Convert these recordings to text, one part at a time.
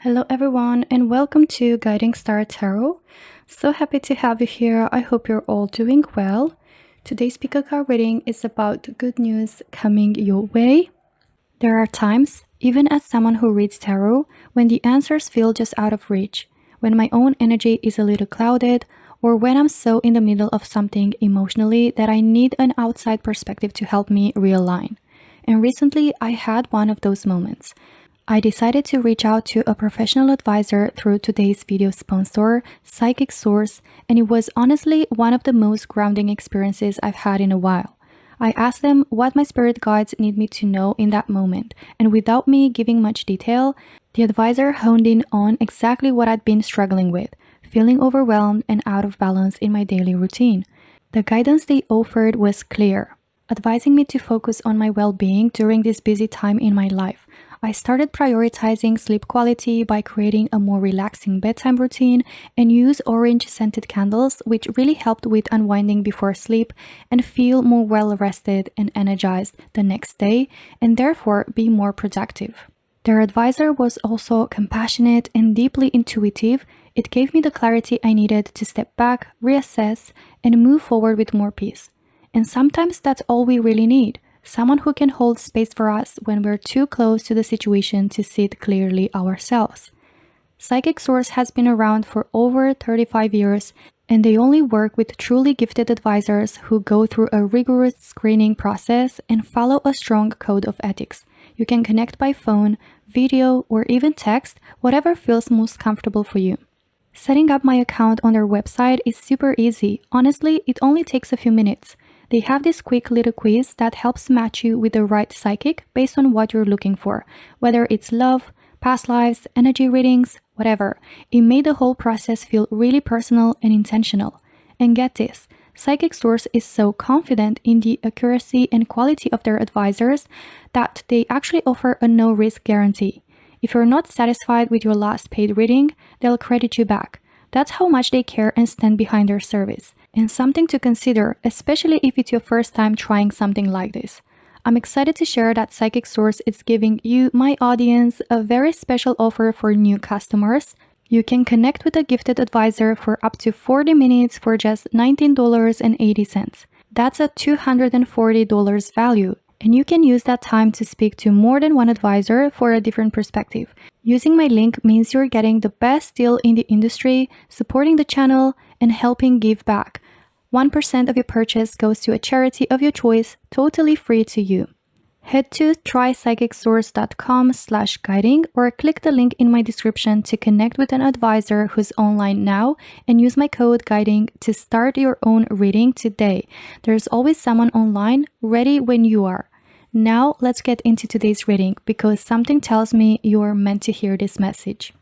Hello everyone and welcome to Guiding Star Tarot. So happy to have you here. I hope you're all doing well. Today's pick a card reading is about good news coming your way. There are times, even as someone who reads tarot, when the answers feel just out of reach, when my own energy is a little clouded, or when I'm so in the middle of something emotionally that I need an outside perspective to help me realign. And recently I had one of those moments. I decided to reach out to a professional advisor through today's video sponsor, Psychic Source, and it was honestly one of the most grounding experiences I've had in a while. I asked them what my spirit guides need me to know in that moment, and without me giving much detail, the advisor honed in on exactly what I'd been struggling with, feeling overwhelmed and out of balance in my daily routine. The guidance they offered was clear, advising me to focus on my well-being during this busy time in my life. I started prioritizing sleep quality by creating a more relaxing bedtime routine and use orange scented candles, which really helped with unwinding before sleep and feel more well-rested and energized the next day and therefore be more productive. Their advisor was also compassionate and deeply intuitive. It gave me the clarity I needed to step back, reassess, and move forward with more peace. And sometimes that's all we really need. Someone who can hold space for us when we're too close to the situation to see it clearly ourselves. Psychic Source has been around for over 35 years, and they only work with truly gifted advisors who go through a rigorous screening process and follow a strong code of ethics. You can connect by phone, video, or even text, whatever feels most comfortable for you. Setting up my account on their website is super easy. Honestly, it only takes a few minutes. They have this quick little quiz that helps match you with the right psychic based on what you're looking for, whether it's love, past lives, energy readings, whatever. It made the whole process feel really personal and intentional. And get this, Psychic Source is so confident in the accuracy and quality of their advisors that they actually offer a no-risk guarantee. If you're not satisfied with your last paid reading, they'll credit you back. That's how much they care and stand behind their service. And something to consider, especially if it's your first time trying something like this. I'm excited to share that Psychic Source is giving you, my audience, a very special offer for new customers. You can connect with a gifted advisor for up to 40 minutes for just $19.80. That's a $240 value. And you can use that time to speak to more than one advisor for a different perspective. Using my link means you're getting the best deal in the industry, supporting the channel, and helping give back. 1% of your purchase goes to a charity of your choice, totally free to you. Head to trypsychicsource.com/guiding or click the link in my description to connect with an advisor who's online now and use my code GUIDING to start your own reading today. There's always someone online ready when you are. Now let's get into today's reading because something tells me you're meant to hear this message.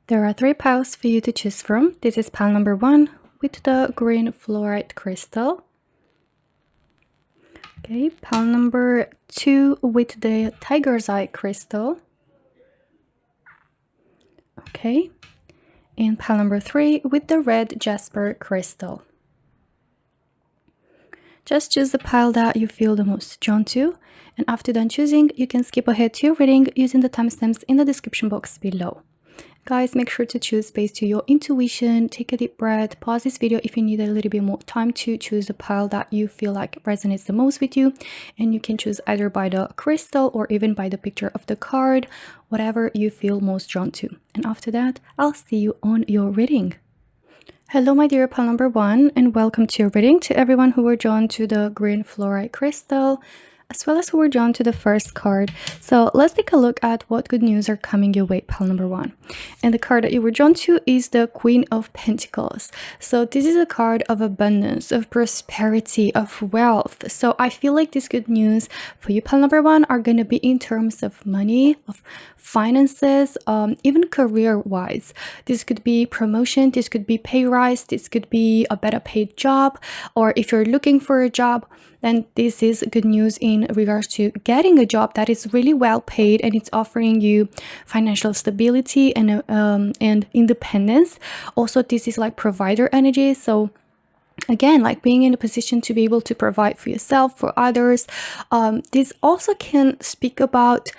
There are 3 piles for you to choose from. This is pile number 1 with the green fluorite crystal. Okay, pile number 2 with the tiger's eye crystal. Okay, and pile number 3 with the red Jasper crystal. Just choose the pile that you feel the most drawn to, and after done choosing, you can skip ahead to your reading using the timestamps in the description box below. Guys, make sure to choose based to your intuition. Take a deep breath, pause this video if you need a little bit more time to choose the pile that you feel like resonates the most with you, and you can choose either by the crystal or even by the picture of the card, whatever you feel most drawn to. And after that, I'll see you on your reading. Hello my dear pile number 1 and welcome to your reading. To everyone who were drawn to the green fluorite crystal as well as who were drawn to the first card. So let's take a look at what good news are coming your way, pile number 1. And the card that you were drawn to is the Queen of Pentacles. So this is a card of abundance, of prosperity, of wealth. So I feel like this good news for you, pile number 1, are going to be in terms of money, of finances, even career-wise. This could be promotion, this could be pay rise, this could be a better paid job, or if you're looking for a job, then this is good news in regards to getting a job that is really well paid and it's offering you financial stability and independence. Also, this is like provider energy. So again, like being in a position to be able to provide for yourself, for others. This also can speak about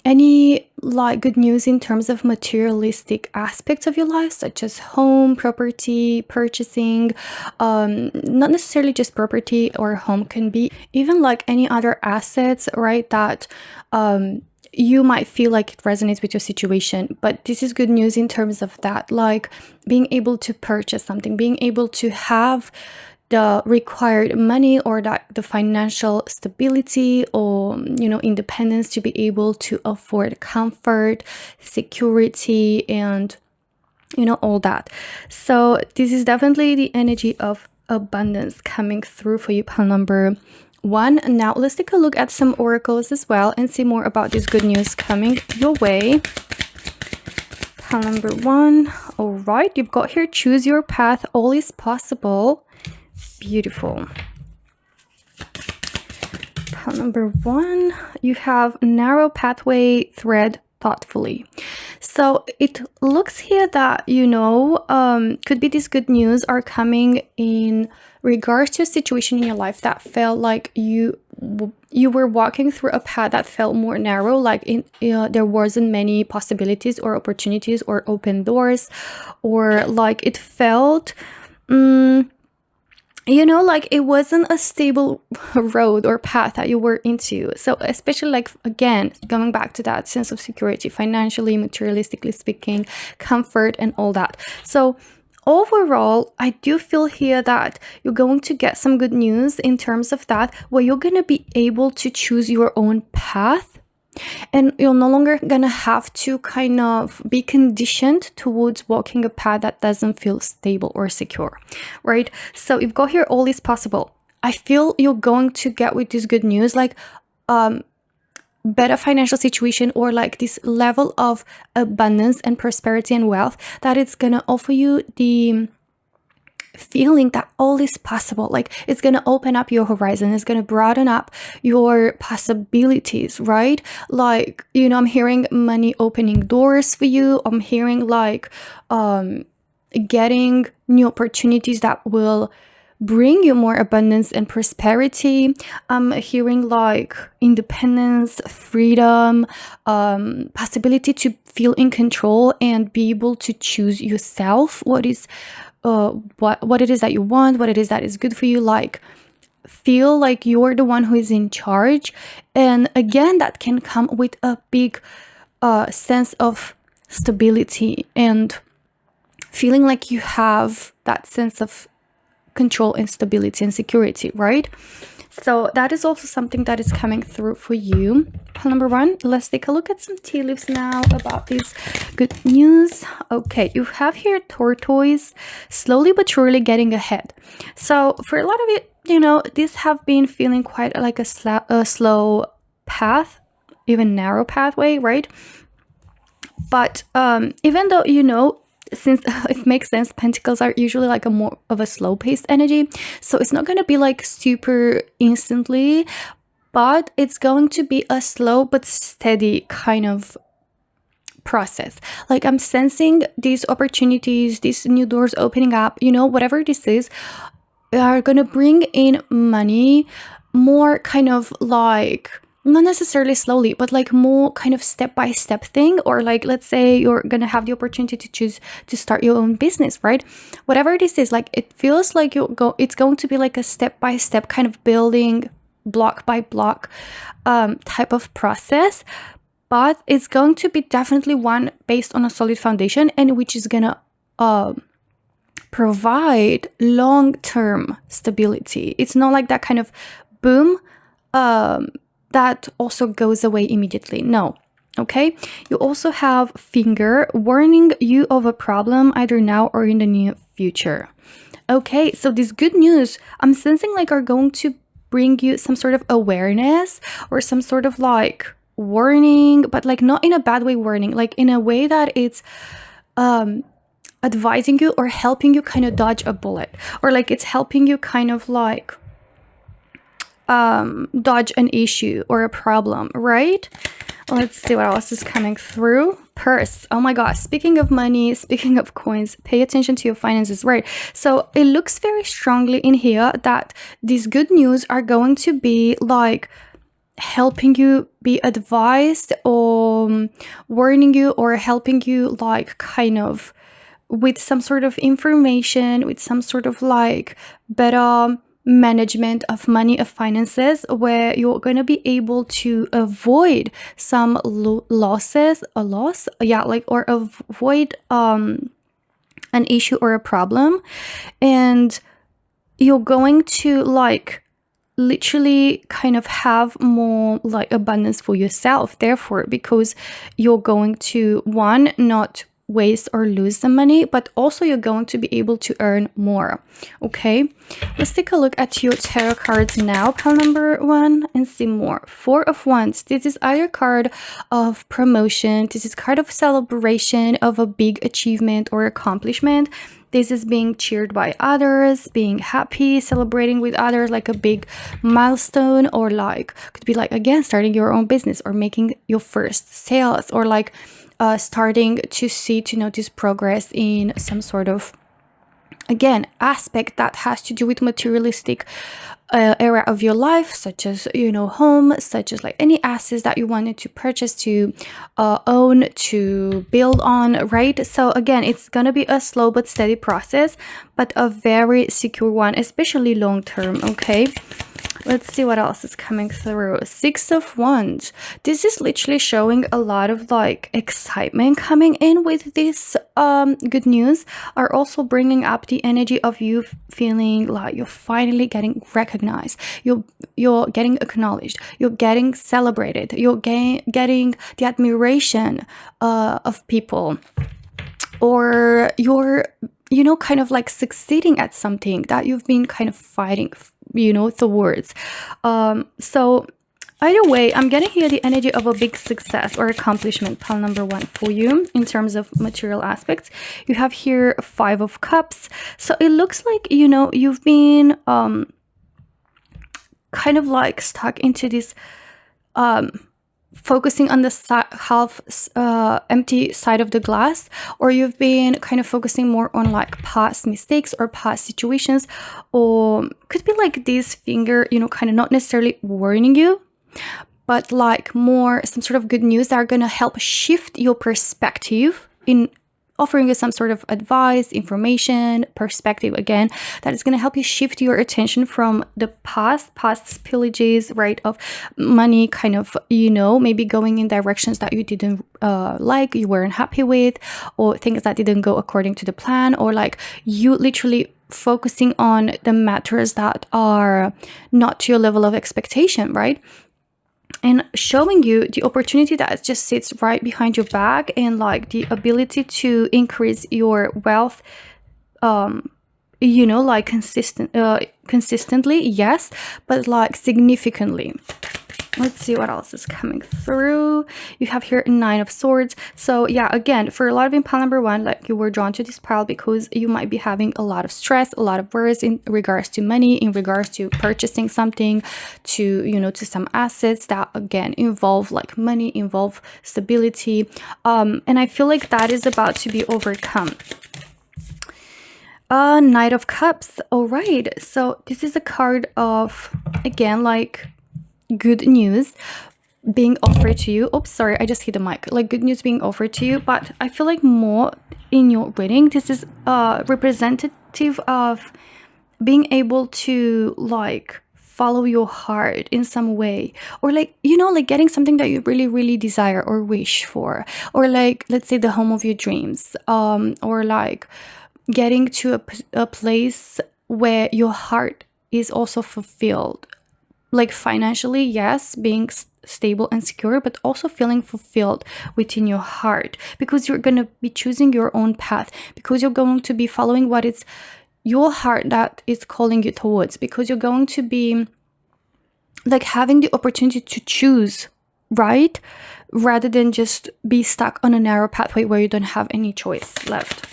any like good news in terms of materialistic aspects of your life, such as home, property, purchasing, not necessarily just property or home, can be even like any other assets, right, that you might feel like it resonates with your situation. But this is good news in terms of that, like being able to purchase something, being able to have the required money, or that the financial stability, or independence, to be able to afford comfort, security, and all that. So this is definitely the energy of abundance coming through for you, pile number 1. Now let's take a look at some oracles as well and see more about this good news coming your way. Pile number 1. All right, you've got here, choose your path, all is possible. Beautiful. Pile number 1, you have narrow pathway, thread thoughtfully. So it looks here that could be these good news are coming in regards to a situation in your life that felt like you were walking through a path that felt more narrow, like there wasn't many possibilities or opportunities or open doors, or like it felt like it wasn't a stable road or path that you were into. So especially, like, again, going back to that sense of security, financially, materialistically speaking, comfort, and all that. So overall, I do feel here that you're going to get some good news in terms of that, where you're going to be able to choose your own path. And you're no longer gonna have to kind of be conditioned towards walking a path that doesn't feel stable or secure, right? So you've got here, all is possible. I feel you're going to get with this good news, like better financial situation, or like this level of abundance and prosperity and wealth, that it's gonna offer you the feeling that all is possible. Like it's going to open up your horizon, it's going to broaden up your possibilities, right? Like, I'm hearing money opening doors for you. I'm hearing like getting new opportunities that will bring you more abundance and prosperity. I'm hearing like independence, freedom, possibility to feel in control and be able to choose yourself what it is that you want, what it is that is good for you, like feel like you're the one who is in charge. And again, that can come with a big sense of stability and feeling like you have that sense of control and stability and security, right? So that is also something that is coming through for you. Pile number 1, let's take a look at some tea leaves now about this good news. Okay, you have here tortoise, slowly but surely getting ahead. So for a lot of it, these have been feeling quite like a slow path, even narrow pathway, right? But even though, since it makes sense, pentacles are usually like a more of a slow paced energy, so it's not going to be like super instantly, but it's going to be a slow but steady kind of process. Like I'm sensing these opportunities, these new doors opening up, whatever this is, are going to bring in money more kind of like, not necessarily slowly, but like more kind of step-by-step thing. Or like, let's say you're gonna have the opportunity to choose to start your own business, right? Whatever this is, like it feels like it's going to be like a step-by-step kind of building, block by block type of process. But it's going to be definitely one based on a solid foundation, and which is gonna provide long-term stability. It's not like that kind of boom that also goes away immediately. No. Okay, you also have finger, warning you of a problem either now or in the near future. Okay, so this good news I'm sensing like are going to bring you some sort of awareness or some sort of like warning, but like not in a bad way warning, like in a way that it's advising you or helping you kind of dodge a bullet, or like it's helping you kind of like dodge an issue or a problem, right? Let's see what else is coming through. Purse. Oh my gosh. Speaking of money, speaking of coins, pay attention to your finances, right? So it looks very strongly in here that these good news are going to be like helping you be advised, or warning you, or helping you like kind of with some sort of information, with some sort of like better management of money, of finances, where you're going to be able to avoid some losses, a loss, yeah, like, or avoid an issue or a problem. And you're going to like literally kind of have more like abundance for yourself, therefore, because you're going to, one, not waste or lose the money, but also you're going to be able to earn more. Okay, let's take a look at your tarot cards now, pile number 1, and see more. 4 of Wands. This is either card of promotion, this is card of celebration of a big achievement or accomplishment. This is being cheered by others, being happy, celebrating with others, like a big milestone, or like could be like, again, starting your own business, or making your first sales, or like starting to notice progress in some sort of, again, aspect that has to do with materialistic area of your life, such as, home, such as like any assets that you wanted to purchase, to own, to build on, right? So again, it's gonna be a slow but steady process, but a very secure one, especially long term. Okay, let's see what else is coming through. 6 of Wands. This is literally showing a lot of like excitement coming in with this good news, are also bringing up the energy of you feeling like you're finally getting recognized, you're getting acknowledged, you're getting celebrated, you're getting the admiration of people, or you're kind of like succeeding at something that you've been kind of fighting towards. So either way, I'm getting here the energy of a big success or accomplishment, pile number 1 for you in terms of material aspects. You have here 5 of Cups. So it looks like, you've been kind of like stuck into this focusing on the half empty side of the glass, or you've been kind of focusing more on like past mistakes or past situations, or could be like this finger, kind of not necessarily warning you, but like more some sort of good news that are going to help shift your perspective, in offering you some sort of advice, information, perspective, again, that is going to help you shift your attention from the past spillages, right, of money, kind of, maybe going in directions that you didn't like, you weren't happy with, or things that didn't go according to the plan, or like you literally focusing on the matters that are not to your level of expectation, right? And showing you the opportunity that just sits right behind your back, and like the ability to increase your wealth, like consistently, yes, but like significantly. Let's see what else is coming through. You have here 9 of Swords. So yeah, again, for a lot of you in pile number 1, like you were drawn to this pile because you might be having a lot of stress, a lot of worries in regards to money, in regards to purchasing something, to some assets that again involve like money, involve stability, and I feel like that is about to be overcome. Knight of Cups. All right, so this is a card of, again, like good news being offered to you. Oops, sorry, I just hit the mic. Like good news being offered to you, but I feel like more in your reading, this is representative of being able to like follow your heart in some way, or like like getting something that you really desire or wish for, or like, let's say, the home of your dreams, or like getting to a place where your heart is also fulfilled, like financially, yes, being stable and secure, but also feeling fulfilled within your heart, because you're going to be choosing your own path, because you're going to be following what it's your heart that is calling you towards, because you're going to be like having the opportunity to choose, right, rather than just be stuck on a narrow pathway where you don't have any choice left.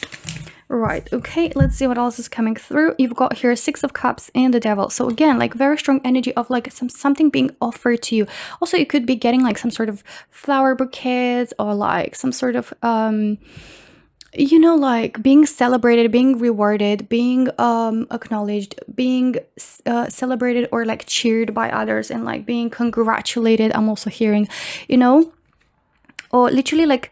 Right, okay, let's see what else is coming through. You've got here 6 of Cups and the Devil. So again, like very strong energy of like something being offered to you. Also, you could be getting like some sort of flower bouquets, or like some sort of you know, like being celebrated, being rewarded, being acknowledged, being celebrated or like cheered by others, and like being congratulated. I'm also hearing, you know, or literally like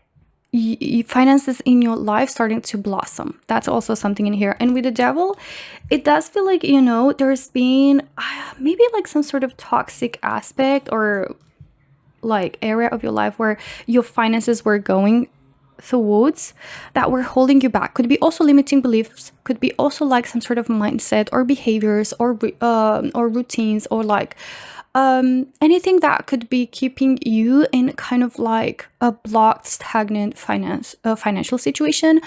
finances in your life starting to blossom. That's also something in here. And with the devil, it does feel like, you know, there's been maybe like some sort of toxic aspect or like area of your life where your finances were going towards that were holding you back. Could be also limiting beliefs, could be also like some sort of mindset or behaviors or routines, or like anything that could be keeping you in kind of like a blocked, stagnant financial situation,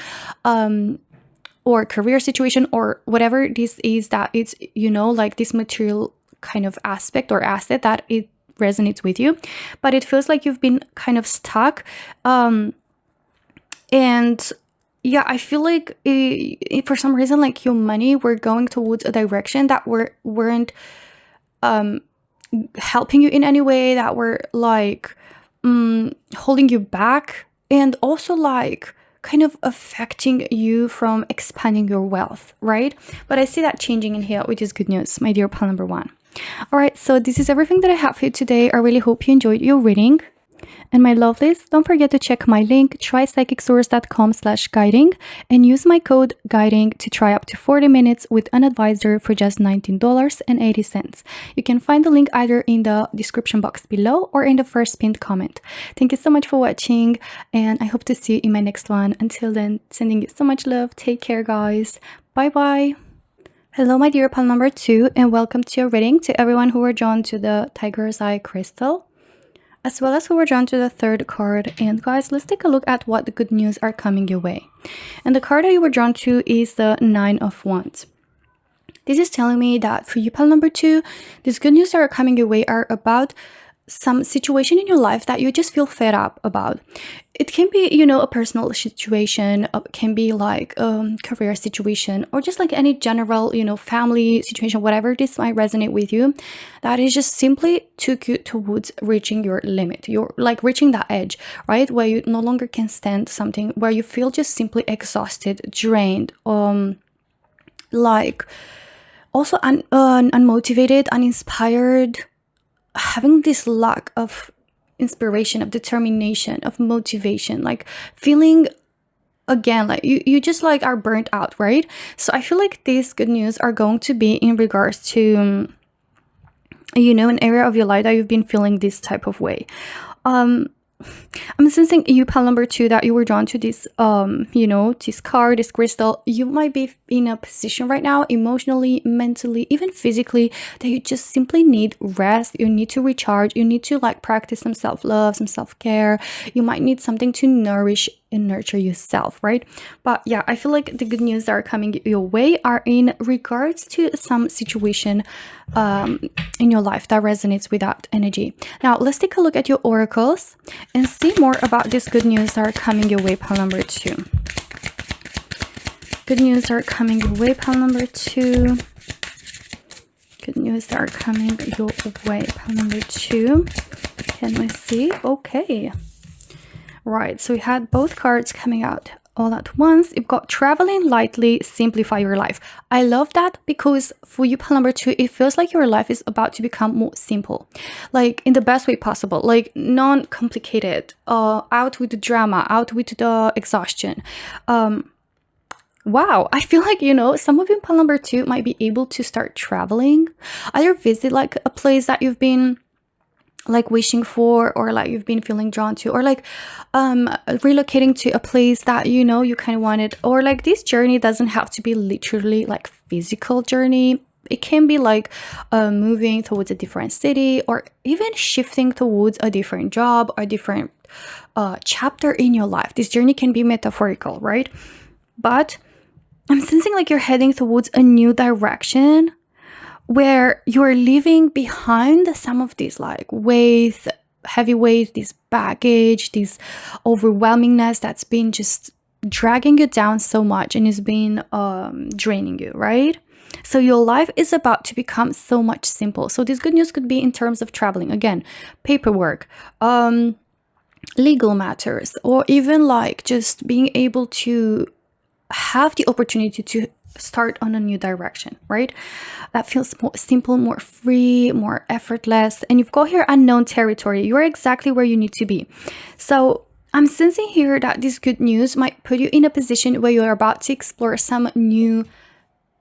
or career situation, or whatever this is, that it's, you know, like this material kind of aspect or asset that it resonates with you, but it feels like you've been kind of stuck. And yeah, I feel like for some reason, like your money were going towards a direction that weren't helping you in any way, that were like holding you back, and also like kind of affecting you from expanding your wealth, right? But I see that changing in here, which is good news, my dear pal number one. All right, so this is everything that I have for you today. I really hope you enjoyed your reading. And my lovelies, don't forget to check my link, trypsychicsource.com/guiding, and use my code guiding to try up to 40 minutes with an advisor for just $19.80. You can find the link either in the description box below or in the first pinned comment. Thank you so much for watching, and I hope to see you in my next one. Until then, sending you so much love. Take care, guys. Bye bye. Hello, my dear pal number two, and welcome to your reading. To everyone who were drawn to the Tiger's Eye crystal, as well as who were drawn to the third card. And guys, let's take a look at what the good news are coming your way. And the card that you were drawn to is the Nine of Wands. This is telling me that for you, pal number two, these good news that are coming your way are about some situation in your life that you just feel fed up about. It can be, you know, a personal situation, it can be like a career situation, or just like any general, you know, family situation, whatever this might resonate with you, that is just simply took you towards reaching your limit. You're like reaching that edge, right? Where you no longer can stand something, where you feel just simply exhausted, drained, like also unmotivated, uninspired, having this lack of inspiration, of determination, of motivation, like feeling again like you just like are burnt out, right? So I feel like these good news are going to be in regards to, you know, an area of your life that you've been feeling this type of way. I'm sensing you, pal number two, that you were drawn to this, you know, this card, this crystal. You might be in a position right now, emotionally, mentally, even physically, that you just simply need rest. You need to recharge. You need to like practice some self-love, some self-care. You might need something to nourish and nurture yourself, right? But yeah, I feel like the good news that are coming your way are in regards to some situation in your life that resonates with that energy. Now let's take a look at your oracles and see more about this good news that are coming your way, pal number two. Good news are coming your way, pal number two. Good news that are coming your way, pal number two. Can we see? Okay. Right, so we had both cards coming out all at once. You've got traveling lightly, simplify your life. I love that because for you, pal number two, it feels like your life is about to become more simple, like in the best way possible, like non-complicated, out with the drama, out with the exhaustion. Wow, I feel like, you know, some of you, pal number two, might be able to start traveling, either visit like a place that you've been like wishing for, or like you've been feeling drawn to, or like relocating to a place that, you know, you kind of wanted. Or like this journey doesn't have to be literally like physical journey. It can be like moving towards a different city, or even shifting towards a different job, or a different chapter in your life. This journey can be metaphorical, right? But I'm sensing like you're heading towards a new direction, where you're leaving behind some of these like weight, heavy weight, this baggage, this overwhelmingness that's been just dragging you down so much and has been draining you, right? So your life is about to become so much simple. So this good news could be in terms of traveling, again, paperwork, legal matters, or even like just being able to have the opportunity to start on a new direction, right? That feels more simple, more free, more effortless. And you've got here unknown territory. You're exactly where you need to be. So I'm sensing here that this good news might put you in a position where you're about to explore some new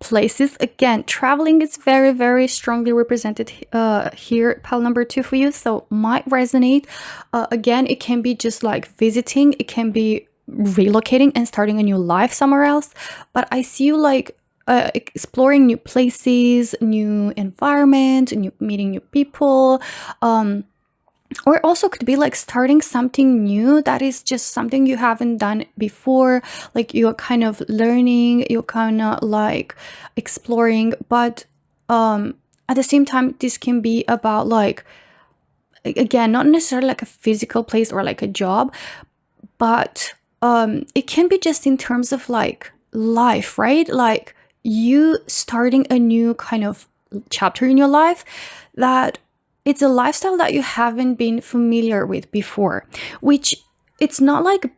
places. Again, traveling is very, very strongly represented here, pile number 2 for you, so might resonate. Again, it can be just like visiting, it can be relocating and starting a new life somewhere else, but I see you like exploring new places, new environment, meeting new people, or also could be like starting something new that is just something you haven't done before, like you're kind of learning, you're kind of like exploring, but at the same time this can be about like, again, not necessarily like a physical place or like a job, but it can be just in terms of like life, right? Like you starting a new kind of chapter in your life, that it's a lifestyle that you haven't been familiar with before, which it's not like,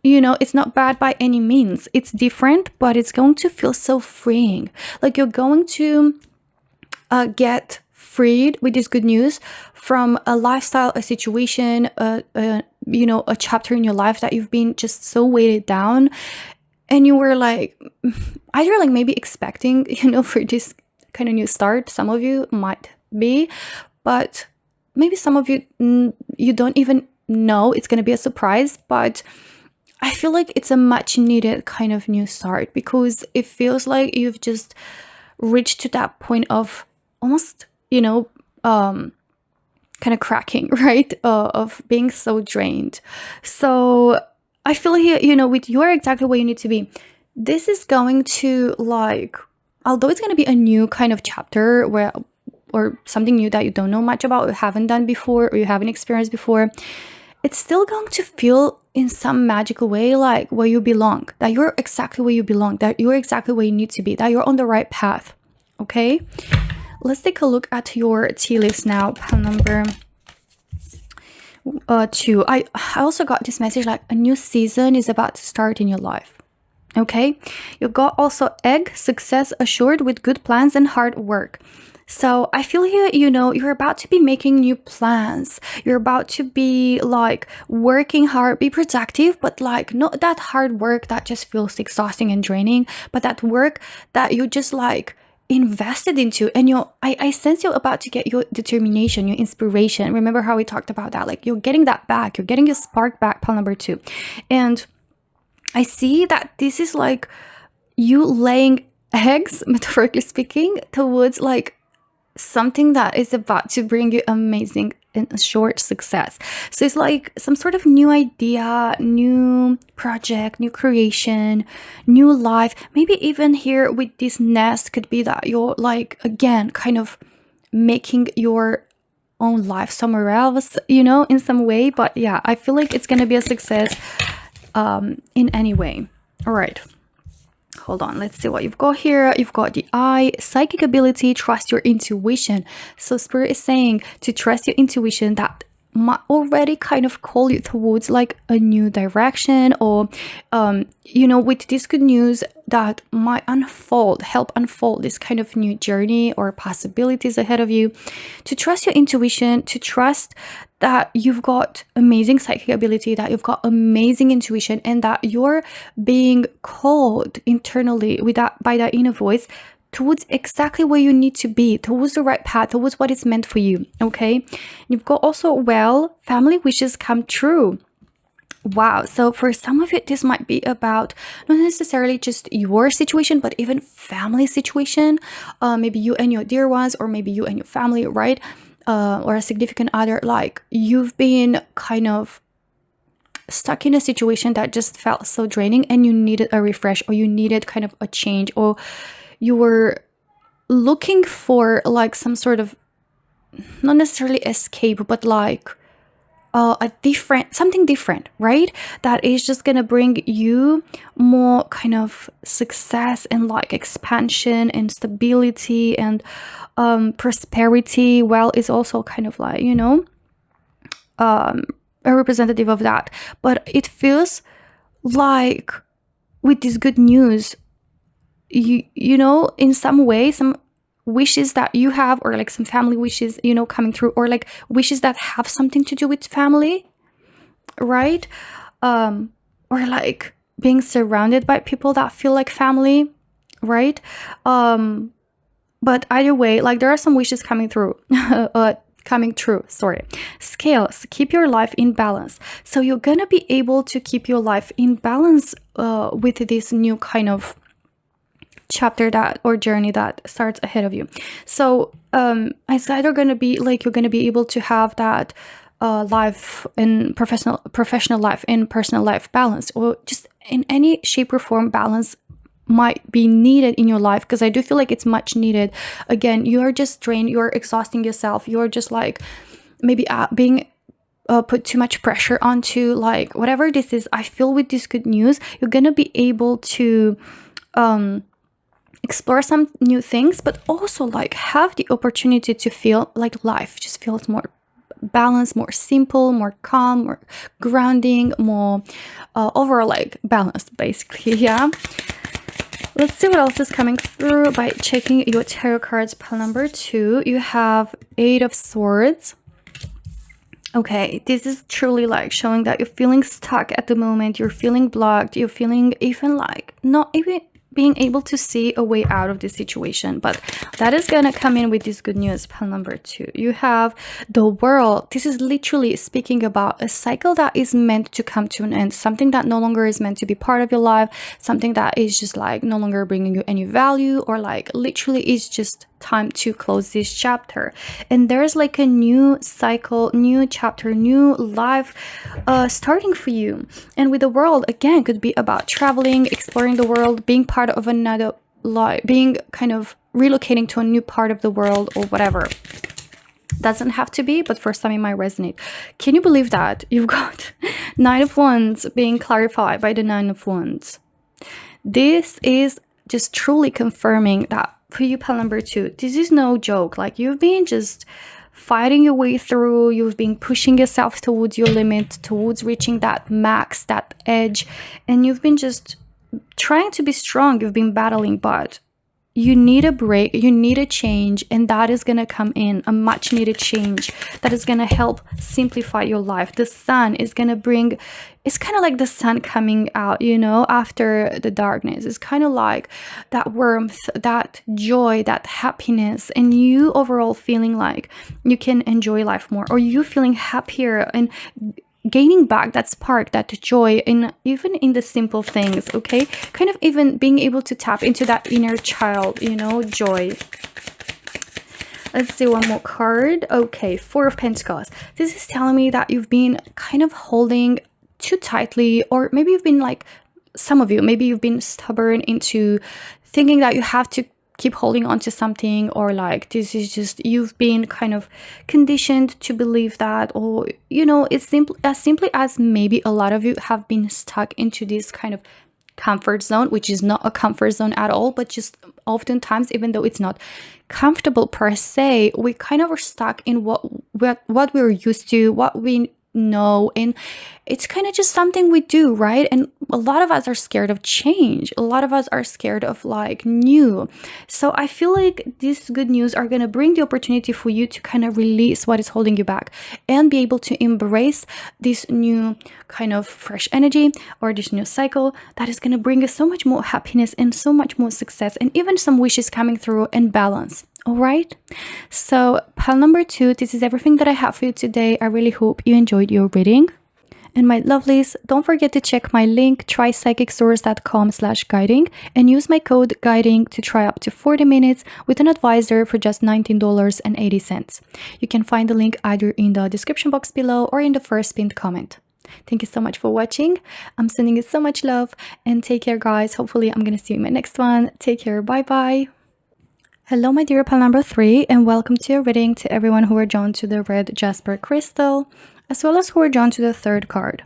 it's not bad by any means. It's different, but it's going to feel so freeing. Like you're going to get freed with this good news from a lifestyle, a situation, a chapter in your life that you've been just so weighted down, and you were like either like maybe expecting, for this kind of new start. Some of you might be, but maybe some of you, you don't even know it's going to be a surprise. But I feel like it's a much needed kind of new start, because it feels like you've just reached to that point of almost, kind of cracking, right? Of being so drained. So I feel here, with you're exactly where you need to be. This is going to like, although it's going to be a new kind of chapter or something new that you don't know much about, or haven't done before, or you haven't experienced before, it's still going to feel in some magical way like where you belong, that you're exactly where you belong, that you're exactly where you need to be, that you're on the right path. Okay, let's take a look at your tea leaves now, pile number 2. I also got this message like a new season is about to start in your life. Okay, you got also egg, success assured with good plans and hard work. So I feel here, you're about to be making new plans. You're about to be like working hard, be productive, but like not that hard work that just feels exhausting and draining, but that work that you just like invested into. And I sense you're about to get your determination, your inspiration. Remember how we talked about that? Like you're getting that back. You're getting your spark back, pile number 2. And I see that this is like you laying eggs, metaphorically speaking, towards like something that is about to bring you amazing and short success. So it's like some sort of new idea, new project, new creation, new life. Maybe even here with this nest could be that you're like, again, kind of making your own life somewhere else, in some way. But yeah, I feel like it's gonna be a success in any way. All right. Hold on, let's see what you've got here. You've got the eye, psychic ability, trust your intuition. So Spirit is saying to trust your intuition that might already kind of call you towards like a new direction, or with this good news that might help unfold this kind of new journey or possibilities ahead of you. To trust your intuition, to trust that you've got amazing psychic ability, that you've got amazing intuition, and that you're being called internally by that inner voice towards exactly where you need to be, towards the right path, towards what is meant for you. Okay, you've got also family wishes come true. Wow. So for some of it, this might be about not necessarily just your situation, but even family situation. Maybe you and your dear ones, or maybe you and your family, right? Or a significant other, like you've been kind of stuck in a situation that just felt so draining, and you needed a refresh, or you needed kind of a change, or you were looking for like some sort of, not necessarily escape, but like something different, right? That is just gonna bring you more kind of success and like expansion and stability and prosperity. Well, is also kind of like a representative of that, but it feels like with this good news, you know, in some way, some wishes that you have, or like some family wishes, you know, coming through, or like wishes that have something to do with family, right? Or like being surrounded by people that feel like family, right? But either way, like there are some wishes coming through. Coming true, sorry. Scales, keep your life in balance. So you're gonna be able to keep your life in balance with this new kind of chapter that, or journey that starts ahead of you. So it's either gonna be like you're gonna be able to have that life and professional life and personal life balance, or just in any shape or form balance might be needed in your life, because I do feel like it's much needed. Again, you are just drained, you're exhausting yourself, you're just like maybe being put too much pressure onto, like whatever this is. I feel with this good news, you're gonna be able to explore some new things, but also like have the opportunity to feel like life just feels more balanced, more simple, more calm, more grounding, more overall like balanced, basically. Yeah. Let's see what else is coming through by checking your tarot cards. Pile number 2, you have 8 of Swords. Okay, this is truly like showing that you're feeling stuck at the moment, you're feeling blocked, you're feeling even like not even being able to see a way out of this situation, but that is gonna come in with this good news. Pile number 2, you have the World. This is literally speaking about a cycle that is meant to come to an end, something that no longer is meant to be part of your life, something that is just like no longer bringing you any value, or like literally is just time to close this chapter. And there's like a new cycle, new chapter, new life starting for you. And with the World, again, could be about traveling, exploring the world, being part of another life, being kind of relocating to a new part of the world, or whatever. Doesn't have to be, but for some it might resonate. Can you believe that you've got 9 of Wands being clarified by the 9 of Wands? This is just truly confirming that for you, pile number 2, this is no joke. Like, you've been just fighting your way through, you've been pushing yourself towards your limit, towards reaching that max, that edge, and you've been just trying to be strong, you've been battling, but you need a break, you need a change, and that is going to come in, a much needed change that is going to help simplify your life. The sun is going to bring, it's kind of like the sun coming out, you know, after the darkness. It's kind of like that warmth, that joy, that happiness, and you overall feeling like you can enjoy life more, or you feeling happier and gaining back that spark, that joy, in even in the simple things. Okay, kind of even being able to tap into that inner child, you know, joy. Let's see one more card. Okay, 4 of Pentacles. This is telling me that you've been kind of holding too tightly, or maybe you've been like, some of you, maybe you've been stubborn into thinking that you have to keep holding on to something, or like this is just, you've been kind of conditioned to believe that, or you know, it's simply as maybe a lot of you have been stuck into this kind of comfort zone, which is not a comfort zone at all, but just oftentimes, even though it's not comfortable per se, we kind of are stuck in what we're used to, what we know, and it's kind of just something we do, right? And a lot of us are scared of change, a lot of us are scared of like new. So I feel like these good news are going to bring the opportunity for you to kind of release what is holding you back, and be able to embrace this new kind of fresh energy, or this new cycle that is going to bring us so much more happiness and so much more success, and even some wishes coming through, and balance. All right, so pile number 2, this is everything that I have for you today. I really hope you enjoyed your reading. And my lovelies, don't forget to check my link, trypsychicsource.com/guiding, and use my code guiding to try up to 40 minutes with an advisor for just $19.80. You can find the link either in the description box below, or in the first pinned comment. Thank you so much for watching. I'm sending you so much love, and take care, guys. Hopefully I'm gonna see you in my next one. Take care. Bye bye. Hello, my dear pile number 3, and welcome to your reading. To everyone who are drawn to the red Jasper crystal, as well as who are drawn to the 3rd card.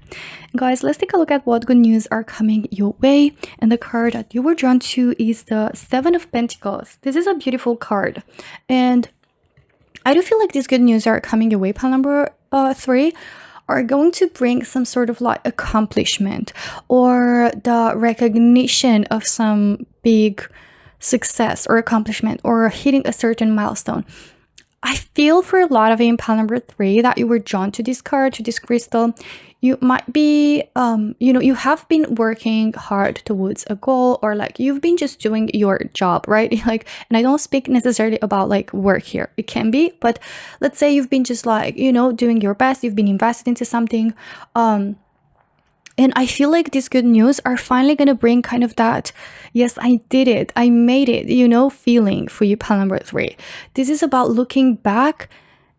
Guys, let's take a look at what good news are coming your way. And the card that you were drawn to is the 7 of Pentacles. This is a beautiful card, and I do feel like these good news are coming your way, pile number 3. are going to bring some sort of like accomplishment or the recognition of some big success or accomplishment or hitting a certain milestone. I feel for a lot of you in pile number 3 that you were drawn to this card, to this crystal. You might be, you have been working hard towards a goal, or like you've been just doing your job, right? Like, and I don't speak necessarily about like work here. It can be, but let's say you've been just like, doing your best. You've been invested into something. And I feel like these good news are finally going to bring kind of that, yes, I did it, I made it, feeling for you, pile number 3. This is about looking back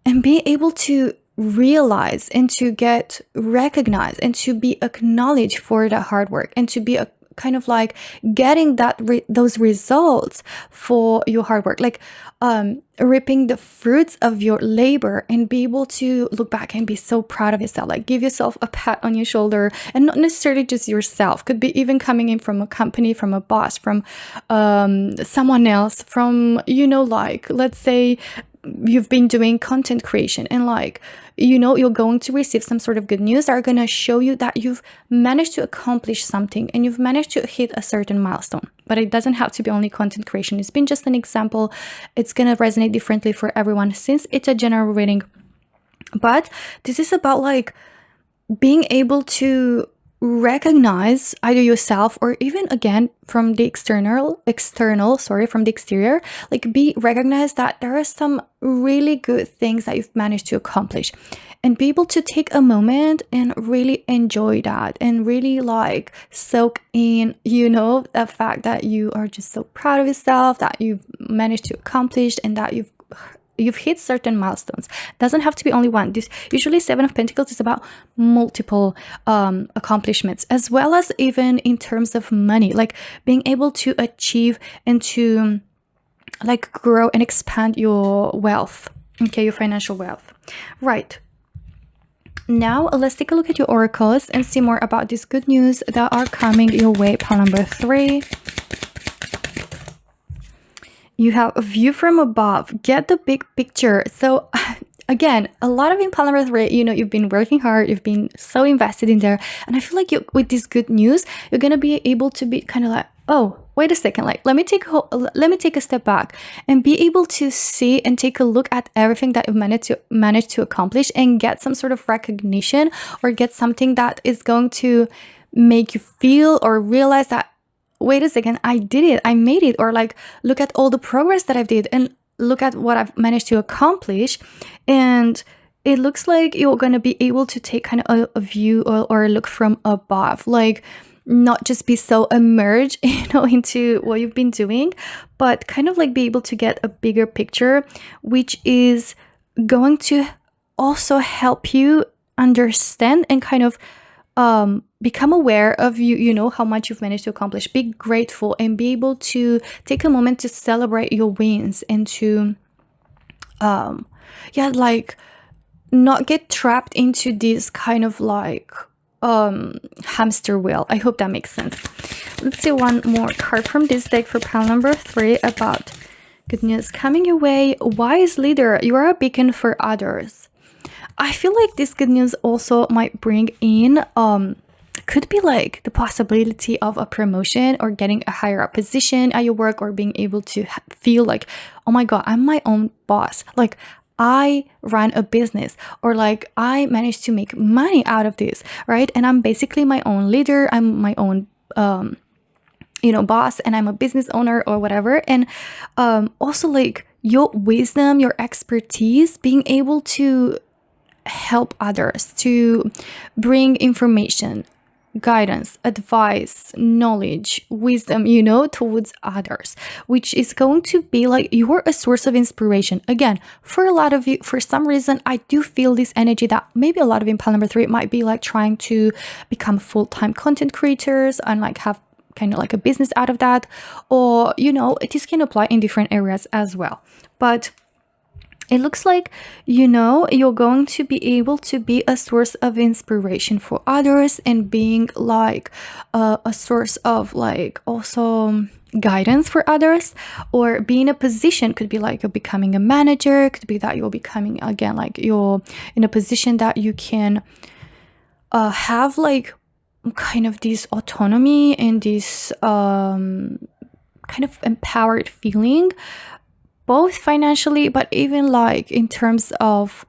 and being able to realize and to get recognized and to be acknowledged for that hard work and to be a kind of like getting those results for your hard work, like reaping the fruits of your labor, and be able to look back and be so proud of yourself, like give yourself a pat on your shoulder, and not necessarily just yourself, could be even coming in from a company, from a boss, from someone else, from like let's say you've been doing content creation and like you're going to receive some sort of good news that are going to show you that you've managed to accomplish something and you've managed to hit a certain milestone. But it doesn't have to be only content creation. It's been just an example. It's going to resonate differently for everyone since it's a general reading. But this is about like being able to recognize either yourself or even again from the exterior, like be recognized that there are some really good things that you've managed to accomplish, and be able to take a moment and really enjoy that and really like soak in the fact that you are just so proud of yourself, that you've managed to accomplish, and that you've hit certain milestones. Doesn't have to be only one. This usually 7 of Pentacles is about multiple accomplishments, as well as even in terms of money, like being able to achieve and to like grow and expand your wealth, okay, your financial wealth. Right. Now let's take a look at your oracles and see more about these good news that are coming your way, pile number 3. You have a view from above. Get the big picture. So again, a lot of in pile number 3, you've been working hard. You've been so invested in there. And I feel like with this good news, you're going to be able to be kind of like, oh, wait a second. Like, let me take a step back and be able to see and take a look at everything that you've managed to accomplish and get some sort of recognition, or get something that is going to make you feel or realize that, wait a second, I did it, I made it, or like look at all the progress that I've did and look at what I've managed to accomplish. And it looks like you're going to be able to take kind of a view or look from above, like not just be so immersed into what you've been doing, but kind of like be able to get a bigger picture, which is going to also help you understand and kind of become aware of how much you've managed to accomplish. Be grateful and be able to take a moment to celebrate your wins and to like not get trapped into this kind of like hamster wheel. I hope that makes sense. Let's see one more card from this deck for pile number 3 about good news coming your way. Wise leader, you are a beacon for others. I feel like this good news also might bring in could be like the possibility of a promotion or getting a higher up position at your work, or being able to feel like, oh my god, I'm my own boss, like I run a business, or like I managed to make money out of this, right? And I'm basically my own leader, I'm my own boss, and I'm a business owner or whatever. And also like your wisdom, your expertise, being able to help others, to bring information, guidance, advice, knowledge, wisdom, towards others, which is going to be like you're a source of inspiration. Again, for a lot of you, for some reason, I do feel this energy that maybe a lot of in pile number 3 might be like trying to become full-time content creators and like have kind of like a business out of that, or this can apply in different areas as well. But it looks like, you're going to be able to be a source of inspiration for others, and being like a source of like also guidance for others, or be in a position, could be like you're becoming a manager, could be that you're becoming, again, like you're in a position that you can have like kind of this autonomy and this kind of empowered feeling, both financially, but even like in terms of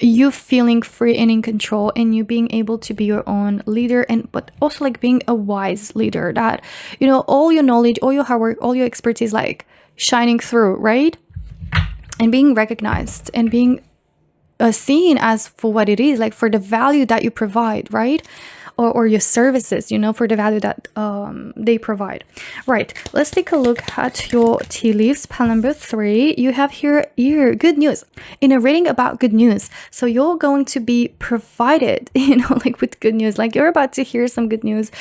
you feeling free and in control, and you being able to be your own leader, and but also like being a wise leader, that all your knowledge, all your hard work, all your expertise like shining through, right? And being recognized and being seen as for what it is, like for the value that you provide, right? Or your services, for the value that they provide. Right, let's take a look at your tea leaves. Pile number 3, you have here good news. In a reading about good news, so you're going to be provided, like with good news, like you're about to hear some good news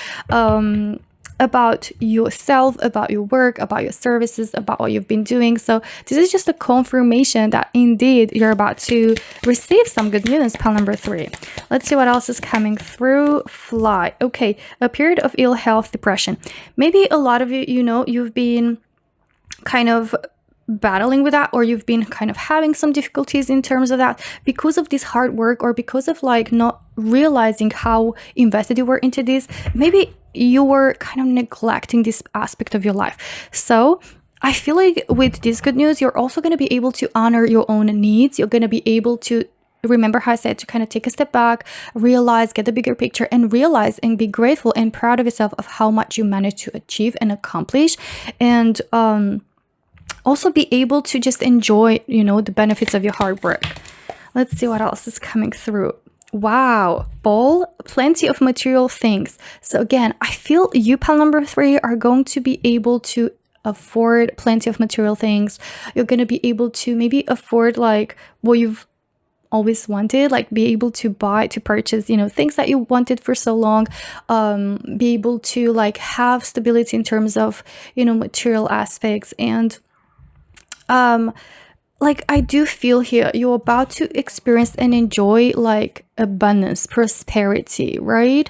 about yourself, about your work, about your services, about what you've been doing. So this is just a confirmation that indeed you're about to receive some good news. Pile number 3. Let's see what else is coming through. Fly. Okay, a period of ill health, depression. Maybe a lot of you, you've been kind of battling with that, or you've been kind of having some difficulties in terms of that because of this hard work, or because of like not realizing how invested you were into this. Maybe you were kind of neglecting this aspect of your life. So I feel like with this good news, you're also going to be able to honor your own needs. You're going to be able to remember how I said to kind of take a step back, realize, get the bigger picture, and realize and be grateful and proud of yourself of how much you managed to achieve and accomplish. And also be able to just enjoy, the benefits of your hard work. Let's see what else is coming through. Wow, ball, plenty of material things. So again, I feel you, pile number 3, are going to be able to afford plenty of material things. You're going to be able to maybe afford like what you've always wanted, like be able to purchase, things that you wanted for so long, be able to like have stability in terms of, material aspects. And like I do feel here you're about to experience and enjoy like abundance, prosperity, right?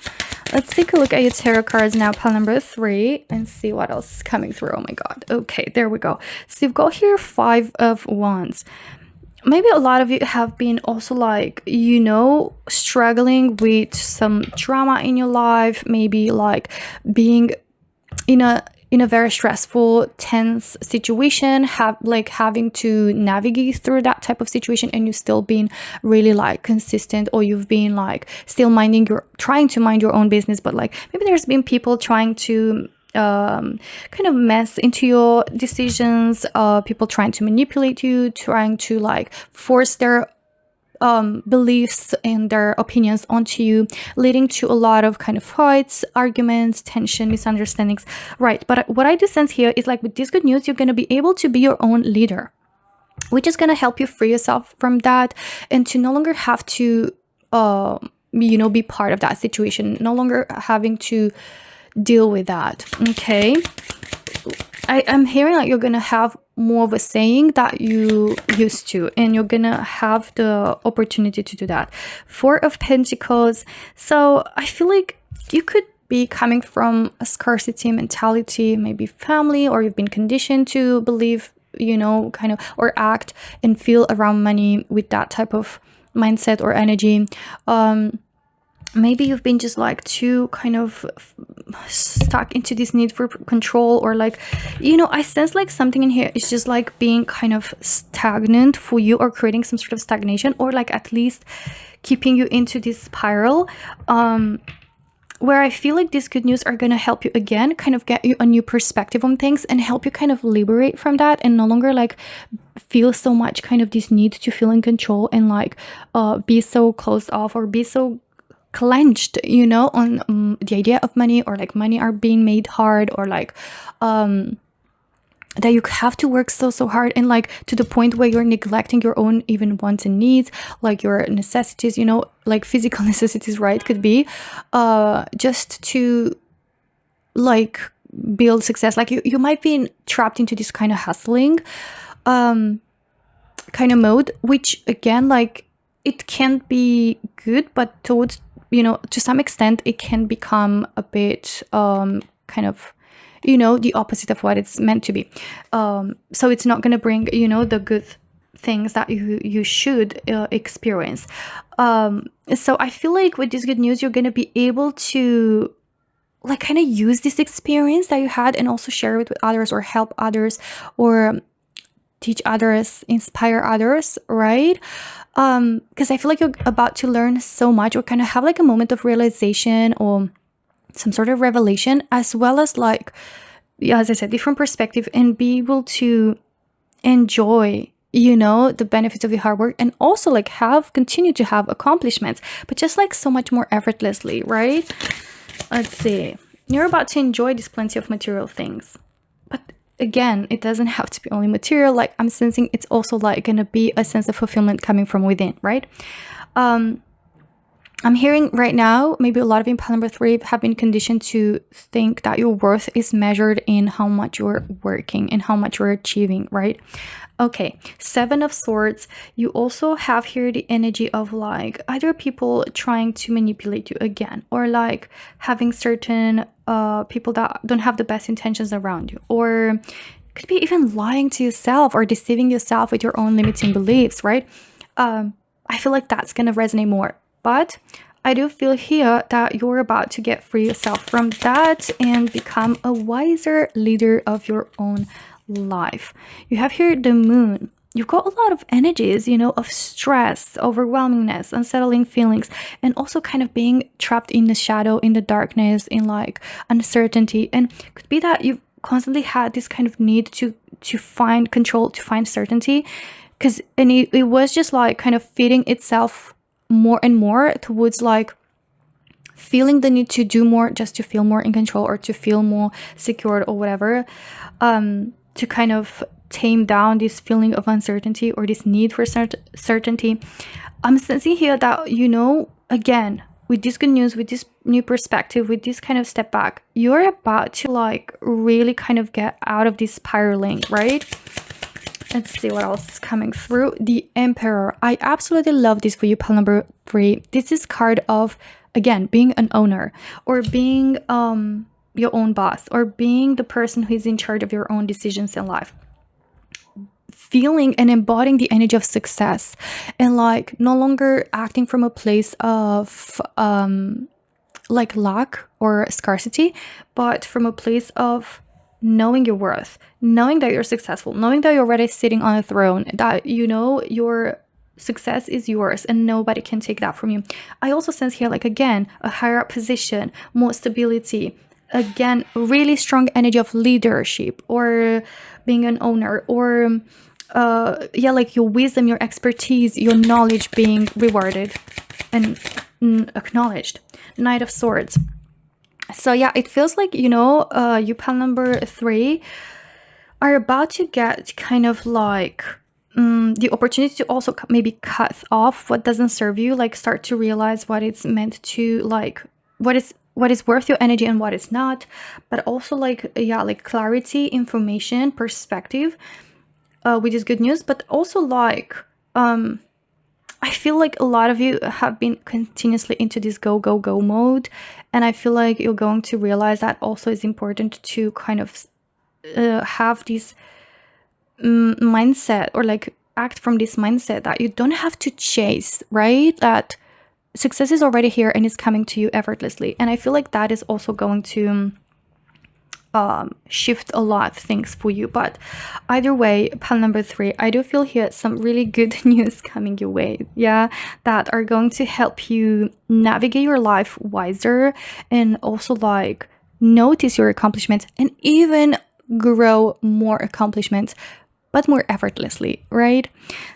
Let's take a look at your tarot cards now, pile number 3, and see what else is coming through. Oh my god. Okay, there we go. So you've got here 5 of Wands. Maybe a lot of you have been also like, struggling with some drama in your life, maybe like being in a very stressful, tense situation, having to navigate through that type of situation, and you still being really like consistent, or you've been like still trying to mind your own business, but like maybe there's been people trying to kind of mess into your decisions, people trying to manipulate you, trying to like force their beliefs and their opinions onto you, leading to a lot of kind of fights, arguments, tension, misunderstandings, right? But what I do sense here is like with this good news, you're going to be able to be your own leader, which is going to help you free yourself from that, and to no longer have to be part of that situation, no longer having to deal with that. Okay, I'm hearing like you're gonna have more of a saying that you used to, and you're gonna have the opportunity to do that. 4 of Pentacles. So I feel like you could be coming from a scarcity mentality, maybe family, or you've been conditioned to believe, kind of, or act and feel around money with that type of mindset or energy. Maybe you've been just like too kind of stuck into this need for control, or like, I sense like something in here is just like being kind of stagnant for you, or creating some sort of stagnation, or like at least keeping you into this spiral, where I feel like these good news are going to help you again, kind of get you a new perspective on things, and help you kind of liberate from that, and no longer like feel so much kind of this need to feel in control, and like be so closed off, or be so clenched, on the idea of money, or like money are being made hard, or like that you have to work so hard, and like to the point where you're neglecting your own even wants and needs, like your necessities, like physical necessities, right? Could be just to like build success. Like you might be trapped into this kind of hustling kind of mode, which again, like it can be good, but towards, to some extent it can become a bit kind of, the opposite of what it's meant to be. So it's not going to bring, the good things that you should experience. So I feel like with this good news, you're gonna be able to like kind of use this experience that you had and also share it with others, or help others, or teach others, inspire others, right? Because I feel like you're about to learn so much, or kind of have like a moment of realization or some sort of revelation, as well as like, yeah, as I said, different perspective, and be able to enjoy, you know, the benefits of the hard work, and also like continue to have accomplishments, but just like so much more effortlessly, right? Let's see. You're about to enjoy this plenty of material things, but again, it doesn't have to be only material. Like I'm sensing it's also like gonna be a sense of fulfillment coming from within, right? I'm hearing right now, maybe a lot of you in pile number 3 have been conditioned to think that your worth is measured in how much you're working and how much you're achieving, right? Okay, 7 of Swords. You also have here the energy of like either people trying to manipulate you again, or like having certain people that don't have the best intentions around you, or could be even lying to yourself or deceiving yourself with your own limiting beliefs, right? I feel like that's gonna resonate more. But I do feel here that you're about to get free yourself from that and become a wiser leader of your own life. You have here the Moon. You've got a lot of energies, you know, of stress, overwhelmingness, unsettling feelings, and also kind of being trapped in the shadow, in the darkness, in like uncertainty. And it could be that you've constantly had this kind of need to find control, to find certainty, because it was just like kind of feeding itself more and more towards like feeling the need to do more just to feel more in control, or to feel more secured, or whatever, to kind of tame down this feeling of uncertainty, or this need for certainty. I'm sensing here that, you know, again, with this good news, with this new perspective, with this kind of step back, you're about to like really kind of get out of this spiraling, right? Let's see what else is coming through. The Emperor. I absolutely love this for you, pile number 3. This is card of, again, being an owner, or being your own boss, or being the person who is in charge of your own decisions in life. Feeling and embodying the energy of success, and like no longer acting from a place of like lack or scarcity, but from a place of knowing your worth, knowing that you're successful, knowing that you're already sitting on a throne, that, you know, your success is yours and nobody can take that from you. I also sense here, like, again, a higher up position, more stability, again, really strong energy of leadership, or being an owner, or yeah, like your wisdom, your expertise, your knowledge being rewarded and acknowledged. Knight of Swords. So yeah, it feels like, you know, you pile number 3 are about to get kind of like the opportunity to also maybe cut off what doesn't serve you, like start to realize what it's meant to, like what is worth your energy and what is not, but also like, yeah, like clarity, information, perspective, which is good news. But also like I feel like a lot of you have been continuously into this go, go, go mode. And I feel like you're going to realize that also is important to kind of have this mindset, or like act from this mindset that you don't have to chase, right? That success is already here and it's coming to you effortlessly. And I feel like that is also going to shift a lot of things for you. But either way, pile number 3, I do feel here some really good news coming your way, yeah, that are going to help you navigate your life wiser, and also like notice your accomplishments, and even grow more accomplishments, but more effortlessly, right?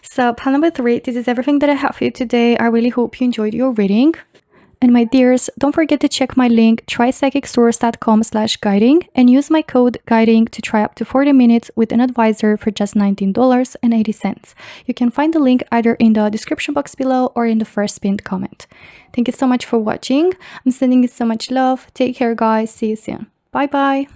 So pile number 3, this is everything that I have for you today. I really hope you enjoyed your reading. And my dears, don't forget to check my link, trypsychicsource.com/guiding, and use my code guiding to try up to 40 minutes with an advisor for just $19.80. You can find the link either in the description box below or in the first pinned comment. Thank you so much for watching. I'm sending you so much love. Take care, guys. See you soon. Bye-bye.